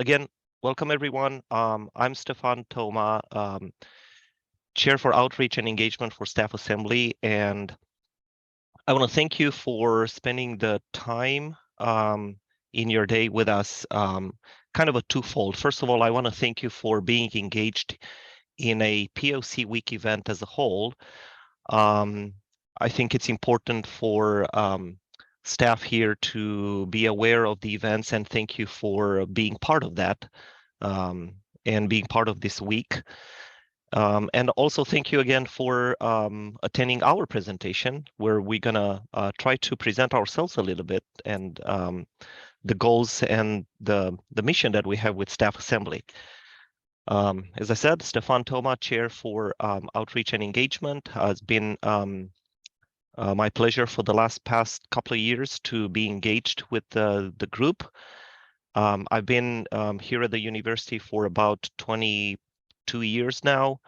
Again, welcome everyone. I'm Stefan Toma, Chair for Outreach and Engagement for Staff Assembly, and I want to thank you for spending the time in your day with us, kind of a twofold. First of all, I want to thank you for being engaged in a POC week event as a whole. I think it's important for staff here to be aware of the events, and thank you for being part of that and being part of this week. And also thank you again for attending our presentation, where we're gonna try to present ourselves a little bit and the goals and the mission that we have with Staff Assembly. As I said, Stefan Toma, Chair for Outreach and Engagement. It's been my pleasure for the past couple of years to be engaged with the group. I've been here at the university for about 22 years now,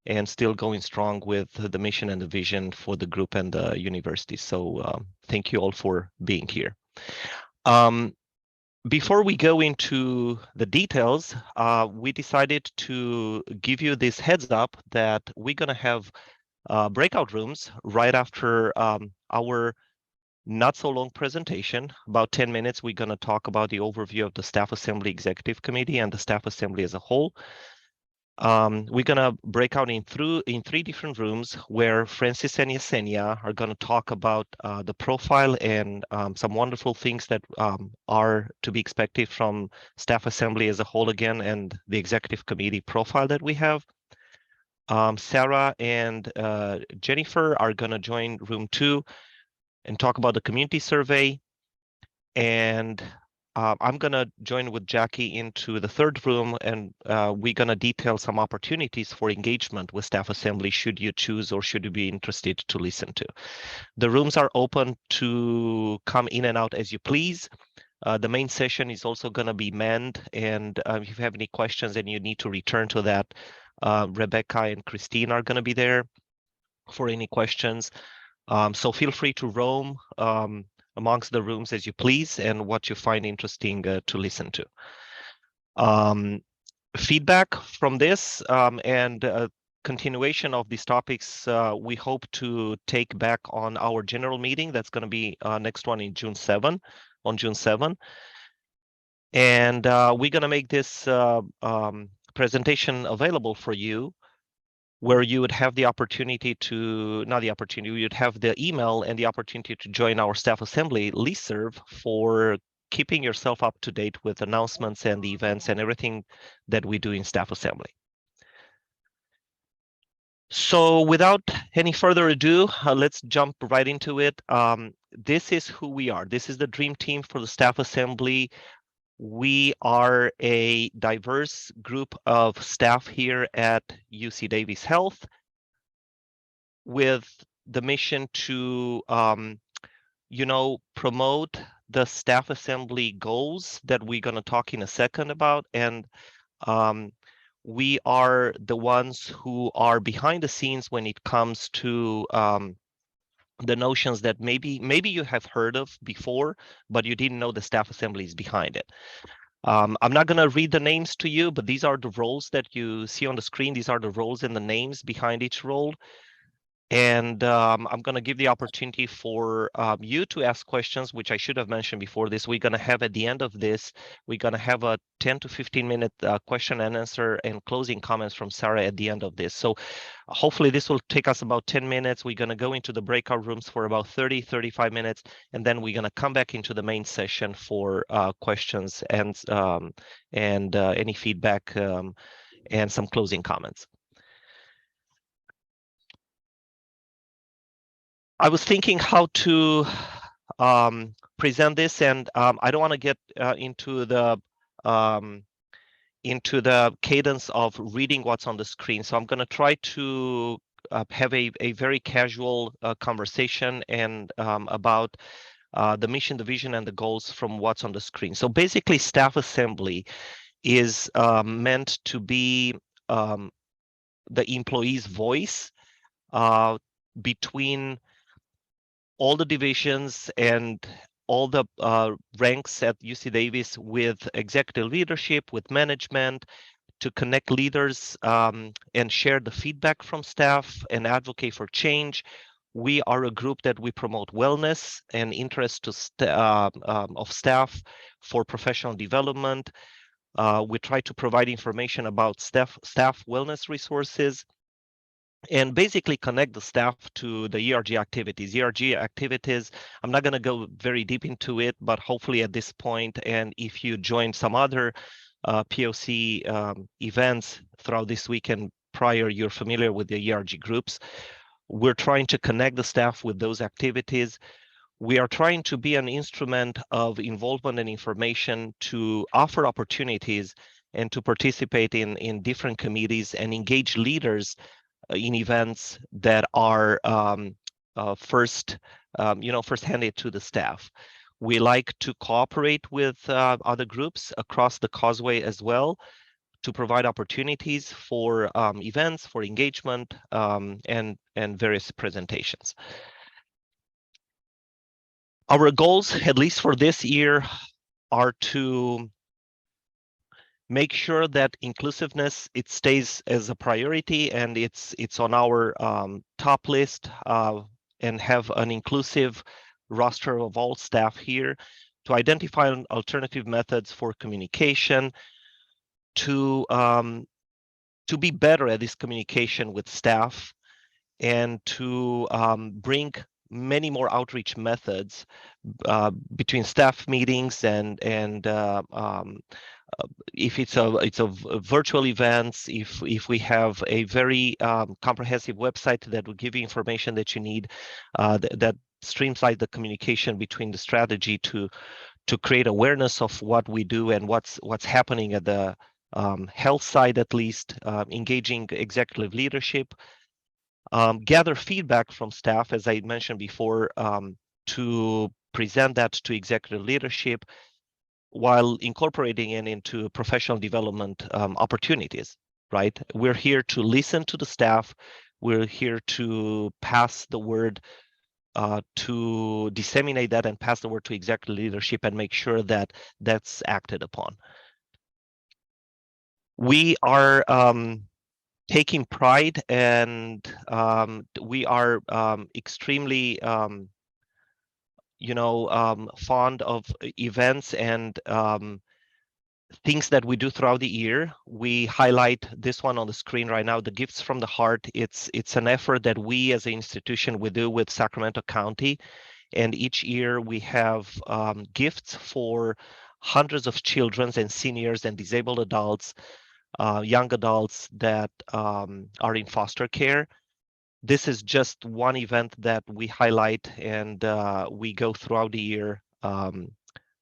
and still going strong with the mission and the vision for the group and the university. So thank you all for being here. Before we go into the details, we decided to give you this heads up that we're going to have breakout rooms right after our not so long presentation. About 10 minutes, we're going to talk about the overview of the Staff Assembly Executive Committee and the Staff Assembly as a whole. We're going to break out in three different rooms where Francis and Yesenia are going to talk about the profile and some wonderful things that are to be expected from Staff Assembly as a whole again, and the Executive Committee profile that we have. Sarah and Jennifer are going to join room 2 and talk about the community survey. And I'm going to join with Jackie into the third room, and we're going to detail some opportunities for engagement with Staff Assembly should you choose or should you be interested to listen to. The rooms are open to come in and out as you please. The main session is also going to be manned, and if you have any questions and you need to return to that, Rebecca and Christine are going to be there for any questions. So feel free to roam amongst the rooms as you please and what you find interesting to listen to. Feedback from this and continuation of these topics, we hope to take back on our general meeting. That's going to be next one in June 7. And we're going to make this presentation available for you, where you would have the opportunity to, not the opportunity, you'd have the email and the opportunity to join our Staff Assembly listserv for keeping yourself up to date with announcements and the events and everything that we do in Staff Assembly. So without any further ado, let's jump right into it. This is who we are. This is the dream team for the Staff Assembly. We are a diverse group of staff here at UC Davis Health with the mission to, promote the Staff Assembly goals that we're going to talk in a second about. And we are the ones who are behind the scenes when it comes to the notions that maybe you have heard of before, but you didn't know the Staff Assembly is behind it. I'm not going to read the names to you, but these are the roles that you see on the screen. These are the roles and the names behind each role. And I'm going to give the opportunity for you to ask questions, which I should have mentioned before this. We're going to have at the end of this, we're going to have a 10 to 15 minute question and answer and closing comments from Sarah at the end of this. So hopefully this will take us about 10 minutes. We're going to go into the breakout rooms for about 35 minutes, and then we're going to come back into the main session for questions and any feedback and some closing comments. I was thinking how to present this, and I don't want to get into the cadence of reading what's on the screen. So I'm going to try to have a very casual conversation and about the mission, the vision, and the goals from what's on the screen. So basically, Staff Assembly is meant to be the employee's voice between all the divisions and all the ranks at UC Davis with executive leadership, with management, to connect leaders and share the feedback from staff and advocate for change. We are a group that we promote wellness and interest of staff for professional development. We try to provide information about staff wellness resources and basically connect the staff to the ERG activities. ERG activities, I'm not going to go very deep into it, but hopefully at this point, and if you join some other POC events throughout this weekend prior, you're familiar with the ERG groups. We're trying to connect the staff with those activities. We are trying to be an instrument of involvement and information to offer opportunities and to participate in different committees and engage leaders in events that are first-handed to the staff. We like to cooperate with other groups across the causeway as well to provide opportunities for events, for engagement, and various presentations. Our goals, at least for this year, are to make sure that inclusiveness, it stays as a priority and it's on our top list, and have an inclusive roster of all staff here, to identify alternative methods for communication, to be better at this communication with staff, and to bring many more outreach methods between staff meetings and if it's a virtual events, if we have a very comprehensive website that will give you information that you need, that streamlines the communication between the strategy to create awareness of what we do and what's happening at the health side, at least engaging executive leadership, gather feedback from staff, as I mentioned before, to present that to executive leadership, while incorporating it into professional development opportunities, right? We're here to listen to the staff. We're here to pass the word, to disseminate that and pass the word to executive leadership and make sure that that's acted upon. We are taking pride and we are extremely fond of events and things that we do throughout the year. We highlight this one on the screen right now, the Gifts from the Heart. It's an effort that we as an institution we do with Sacramento County, and each year we have gifts for hundreds of children and seniors and disabled adults, young adults that are in foster care. This is just one event that we highlight, and we go throughout the year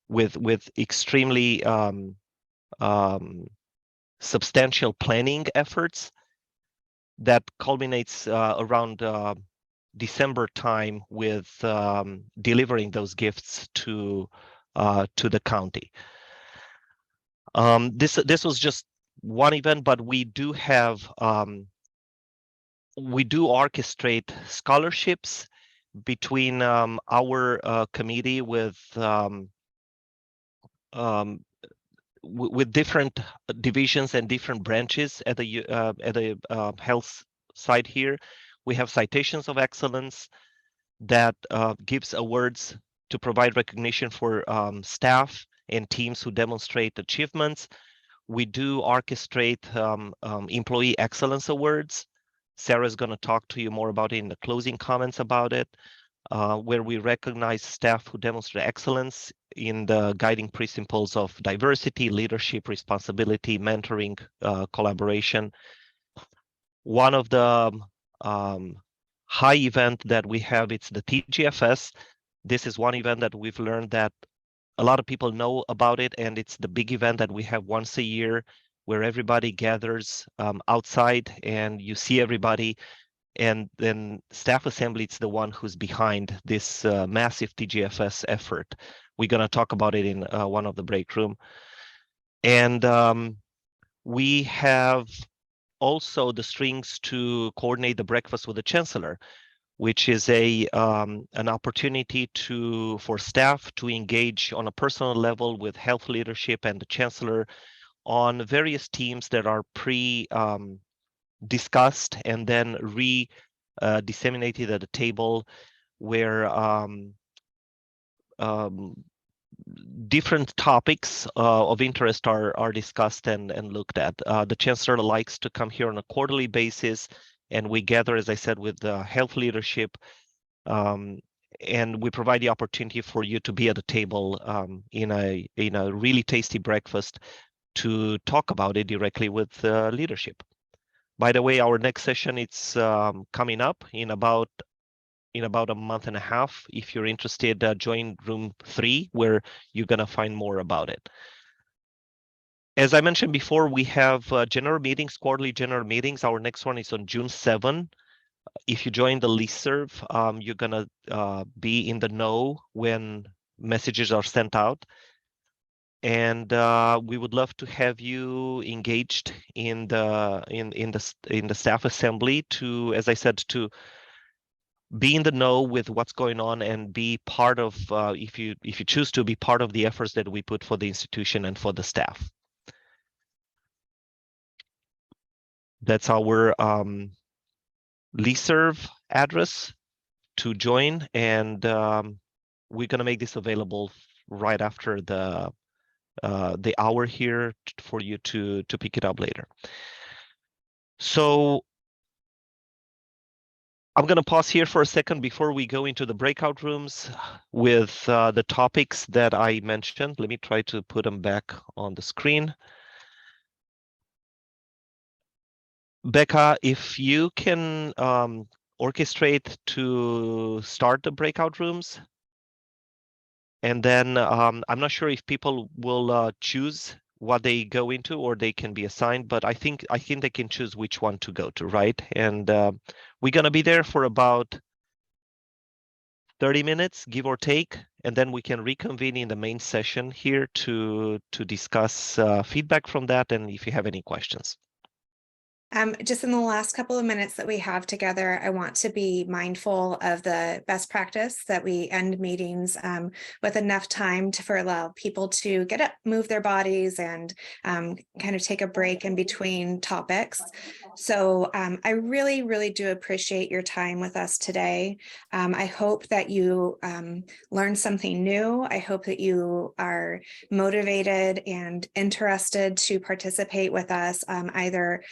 with extremely substantial planning efforts that culminates around December time with delivering those gifts to the county. This was just one event, but we do have we do orchestrate scholarships between our committee with different divisions and different branches at the health side here. We have citations of excellence that gives awards to provide recognition for staff and teams who demonstrate achievements. We do orchestrate employee excellence awards. Sarah's going to talk to you more about it in the closing comments about it, where we recognize staff who demonstrate excellence in the guiding principles of diversity, leadership, responsibility, mentoring, collaboration. One of the high event that we have, it's the TGFS. This is one event that we've learned that a lot of people know about it, and it's the big event that we have once a year where everybody gathers outside and you see everybody, and then staff assembly is the one who's behind this massive TGFS effort. We're going to talk about it in one of the break room. And we have also the strings to coordinate the breakfast with the chancellor. which is an opportunity for staff to engage on a personal level with health leadership and the chancellor on various themes that are discussed and then disseminated at the table, where different topics of interest are discussed and looked at. The chancellor likes to come here on a quarterly basis, and we gather, as I said, with the health leadership, and we provide the opportunity for you to be at the table in a really tasty breakfast to talk about it directly with leadership. By the way, our next session, it's coming up in about a month and a half. If you're interested, join room 3, where you're going to find more about it. As I mentioned before, we have general meetings, quarterly general meetings. Our next one is on June 7. If you join the listserv, you're going to be in the know when messages are sent out. And we would love to have you engaged in the staff assembly to, as I said, to be in the know with what's going on and be part of, if you choose to be part of the efforts that we put for the institution and for the staff. That's our listserv address to join, and we're going to make this available right after the hour here for you to pick it up later. So I'm going to pause here for a second before we go into the breakout rooms with the topics that I mentioned. Let me try to put them back on the screen. Becca, if you can orchestrate to start the breakout rooms, and then I'm not sure if people will choose what they go into, or they can be assigned, but I think they can choose which one to go to, right? And we're going to be there for about 30 minutes, give or take, and then we can reconvene in the main session here to discuss feedback from that, and if you have any questions. Just in the last couple of minutes that we have together, I want to be mindful of the best practice that we end meetings with enough time for allow people to get up, move their bodies, and kind of take a break in between topics. So I really, really do appreciate your time with us today. I hope that you learned something new. I hope that you are motivated and interested to participate with us, either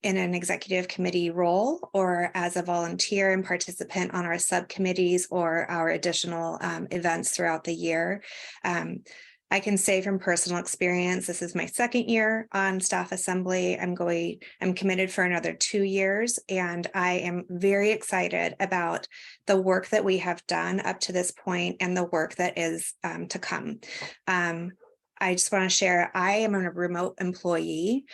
in an executive committee role or as a volunteer and participant on our subcommittees or our additional events throughout the year. I can say from personal experience, this is my second year on staff assembly. I'm committed for another 2 years, and I am very excited about the work that we have done up to this point and the work that is to come. I just want to share, I am a remote employee.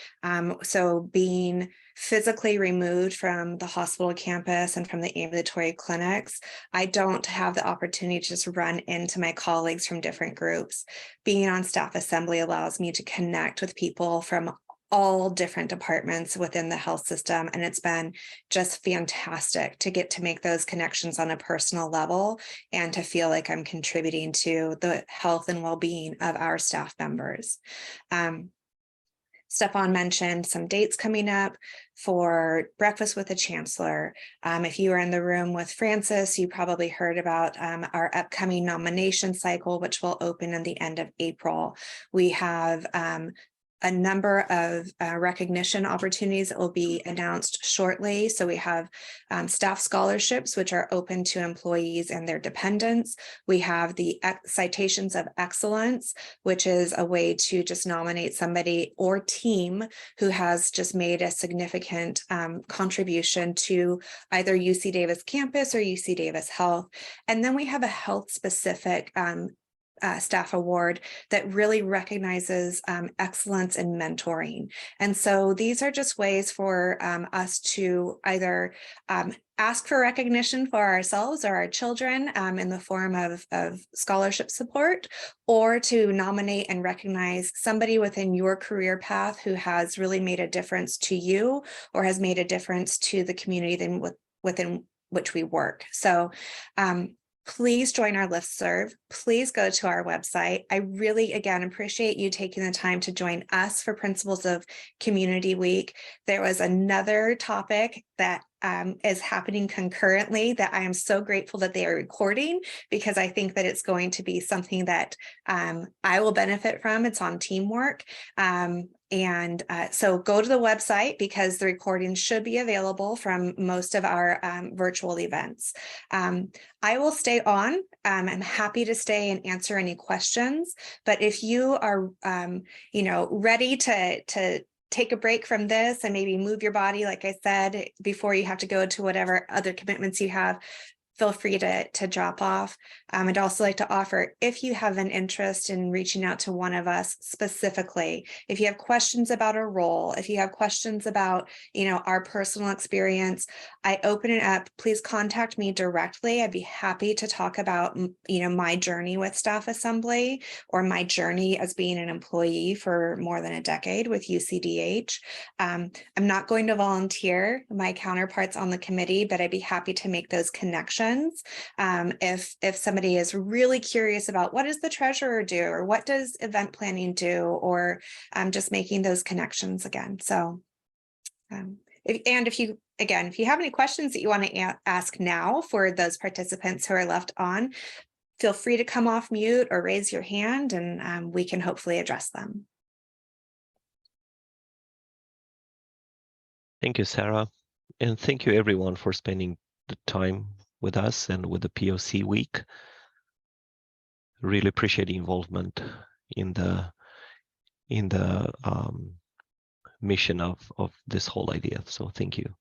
So being physically removed from the hospital campus and from the ambulatory clinics, I don't have the opportunity to just run into my colleagues from different groups. Being on staff assembly allows me to connect with people from all different departments within the health system. And it's been just fantastic to get to make those connections on a personal level and to feel like I'm contributing to the health and well-being of our staff members. Stefan mentioned some dates coming up for breakfast with the chancellor. If you were in the room with Francis, you probably heard about our upcoming nomination cycle, which will open in the end of April. We have a number of recognition opportunities that will be announced shortly. So we have staff scholarships, which are open to employees and their dependents. We have the citations of excellence, which is a way to just nominate somebody or team who has just made a significant contribution to either UC Davis campus or UC Davis Health. And then we have a health specific staff award that really recognizes excellence in mentoring. And so these are just ways for us to either ask for recognition for ourselves or our children in the form of scholarship support, or to nominate and recognize somebody within your career path who has really made a difference to you or has made a difference to the community within which we work. So please join our listserv. Please go to our website. I really, again, appreciate you taking the time to join us for Principles of Community Week. There was another topic that is happening concurrently that I am so grateful that they are recording, because I think that it's going to be something that I will benefit from. It's on teamwork. So go to the website, because the recording should be available from most of our virtual events. I will stay on. I'm happy to stay and answer any questions, but if you are, ready to take a break from this and maybe move your body, like I said, before you have to go to whatever other commitments you have, feel free to drop off. I'd also like to offer, if you have an interest in reaching out to one of us specifically, if you have questions about a role, if you have questions about, our personal experience, I open it up. Please contact me directly. I'd be happy to talk about, my journey with Staff Assembly, or my journey as being an employee for more than a decade with UCDH. I'm not going to volunteer my counterparts on the committee, but I'd be happy to make those connections. If somebody is really curious about, what does the treasurer do, or what does event planning do, or just making those connections again. So if you have any questions that you want to ask now for those participants who are left on, feel free to come off mute or raise your hand, and we can hopefully address them. Thank you, Sarah. And thank you everyone for spending the time with us and with the POC week. Really appreciate the involvement in the mission of this whole idea. So thank you.